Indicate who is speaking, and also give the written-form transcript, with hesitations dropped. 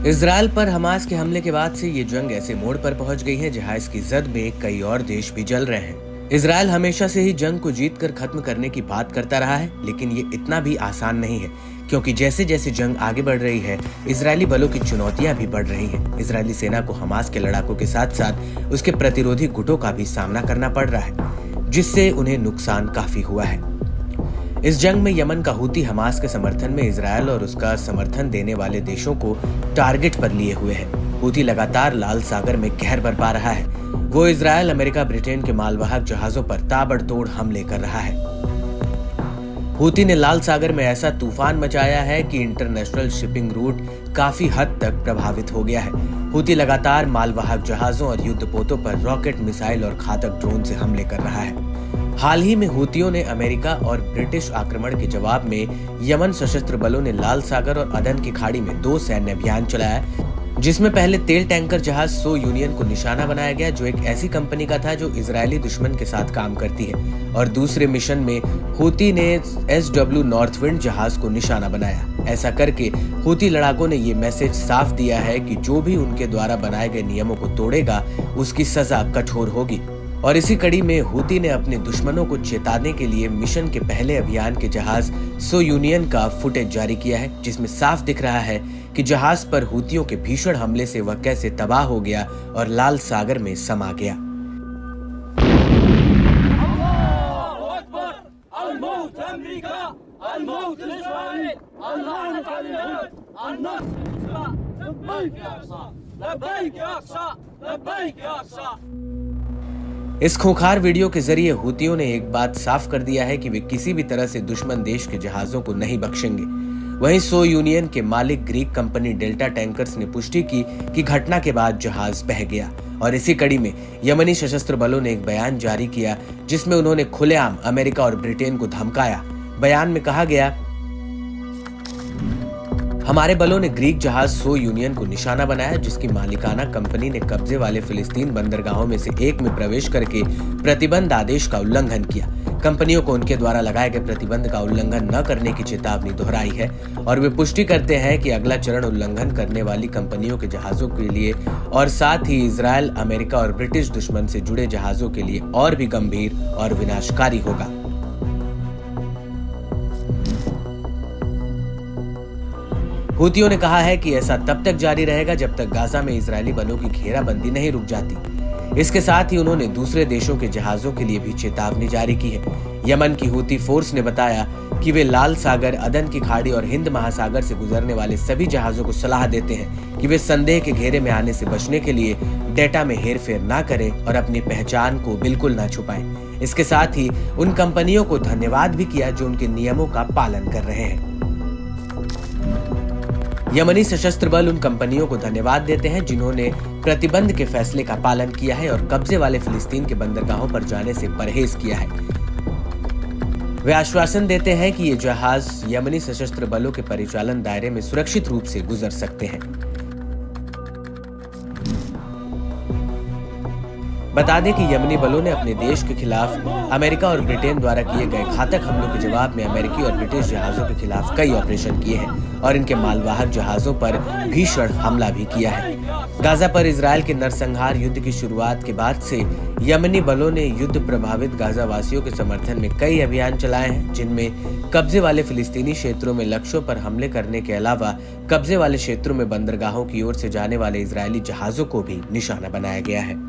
Speaker 1: Israel पर Hamas के हमले के बाद से ये जंग ऐसे मोड़ पर पहुंच गई है जहां इसकी जद में कई और देश भी जल रहे हैं। इजरायल हमेशा से ही जंग को जीतकर खत्म करने की बात करता रहा है, लेकिन ये इतना भी आसान नहीं है, क्योंकि जैसे जैसे जंग आगे बढ़ रही है इजरायली बलों की चुनौतियां भी बढ़ रही हैं। इजरायली सेना को हमास के लड़ाकों के साथ साथ उसके प्रतिरोधी गुटों का भी सामना करना पड़ रहा है, जिससे उन्हें नुकसान काफी हुआ है। इस जंग में यमन का हूती हमास के समर्थन में इजरायल और उसका समर्थन देने वाले देशों को टारगेट पर लिए हुए है। हूती लगातार लाल सागर में कहर बरपा रहा है। वो इजरायल, अमेरिका, ब्रिटेन के मालवाहक जहाजों पर ताबड़तोड़ हमले कर रहा है। हूती ने लाल सागर में ऐसा तूफान मचाया है कि इंटरनेशनल शिपिंग रूट काफी हद तक प्रभावित हो गया है। हूती लगातार मालवाहक जहाजों और युद्धपोतों पर रॉकेट, मिसाइल और घातक ड्रोन से हमले कर रहा है। हाल ही में हूतियों ने अमेरिका और ब्रिटिश आक्रमण के जवाब में यमन सशस्त्र बलों ने लाल सागर और अदन की खाड़ी में 2 सैन्य अभियान चलाया, जिसमें पहले तेल टैंकर जहाज सो यूनियन को निशाना बनाया गया, जो एक ऐसी कंपनी का था जो इजरायली दुश्मन के साथ काम करती है, और दूसरे मिशन में हूती ने SW नॉर्थविंड जहाज को निशाना बनाया। ऐसा करके हूती लड़ाकों ने ये मैसेज साफ दिया है कि जो भी उनके द्वारा बनाए गए नियमों को तोड़ेगा उसकी सजा कठोर होगी। और इसी कड़ी में हूती ने अपने दुश्मनों को चेताने के लिए मिशन के पहले अभियान के जहाज सो यूनियन का फुटेज जारी किया है, जिसमें साफ दिख रहा है कि जहाज पर हूतियों के भीषण हमले से वह कैसे तबाह हो गया और लाल सागर में समा गया। इस खूंखार वीडियो के जरिए हूतियों ने एक बात साफ कर दिया है कि वे किसी भी तरह से दुश्मन देश के जहाजों को नहीं बख्शेंगे। वहीं सो यूनियन के मालिक ग्रीक कंपनी डेल्टा टैंकर्स ने पुष्टि की कि घटना के बाद जहाज बह गया, और इसी कड़ी में यमनी सशस्त्र बलों ने एक बयान जारी किया जिसमें उन्होंने खुलेआम अमेरिका और ब्रिटेन को धमकाया। बयान में कहा गया, हमारे बलों ने ग्रीक जहाज सो यूनियन को निशाना बनाया, जिसकी मालिकाना कंपनी ने कब्जे वाले फिलिस्तीन बंदरगाहों में से एक में प्रवेश करके प्रतिबंध आदेश का उल्लंघन किया। कंपनियों को उनके द्वारा लगाए गए प्रतिबंध का उल्लंघन न करने की चेतावनी दोहराई है, और वे पुष्टि करते हैं कि अगला चरण उल्लंघन करने वाली कंपनियों के जहाजों के लिए और साथ ही इजरायल, अमेरिका और ब्रिटिश दुश्मन से जुड़े जहाजों के लिए और भी गंभीर और विनाशकारी होगा। हूतियों ने कहा है कि ऐसा तब तक जारी रहेगा जब तक गाजा में इजरायली बलों की घेराबंदी नहीं रुक जाती। इसके साथ ही उन्होंने दूसरे देशों के जहाजों के लिए भी चेतावनी जारी की है। यमन की हूती फोर्स ने बताया कि वे लाल सागर, अदन की खाड़ी और हिंद महासागर से गुजरने वाले सभी जहाजों को सलाह देते हैं कि वे संदेह के घेरे में आने से बचने के लिए डेटा में हेरफेर ना करें और अपनी पहचान को बिल्कुल ना छुपाएं। इसके साथ ही उन कंपनियों को धन्यवाद भी किया जो उनके नियमों का पालन कर रहे हैं। यमनी सशस्त्र बल उन कंपनियों को धन्यवाद देते हैं जिन्होंने प्रतिबंध के फैसले का पालन किया है और कब्जे वाले फिलिस्तीन के बंदरगाहों पर जाने से परहेज किया है। वे आश्वासन देते हैं कि ये जहाज यमनी सशस्त्र बलों के परिचालन दायरे में सुरक्षित रूप से गुजर सकते हैं। बता दें कि यमनी बलों ने अपने देश के खिलाफ अमेरिका और ब्रिटेन द्वारा किए गए घातक हमलों के जवाब में अमेरिकी और ब्रिटिश जहाजों के खिलाफ कई ऑपरेशन किए हैं और इनके मालवाहक जहाजों पर भीषण हमला भी किया है। गाजा पर इजरायल के नरसंहार युद्ध की शुरुआत के बाद से यमनी बलों ने युद्ध प्रभावित गाजा वासियों के समर्थन में कई अभियान चलाए हैं, जिनमें कब्जे वाले फिलिस्तीनी क्षेत्रों में लक्ष्यों पर हमले करने के अलावा कब्जे वाले क्षेत्रों में बंदरगाहों की ओर से जाने वाले इजरायली जहाजों को भी निशाना बनाया गया है।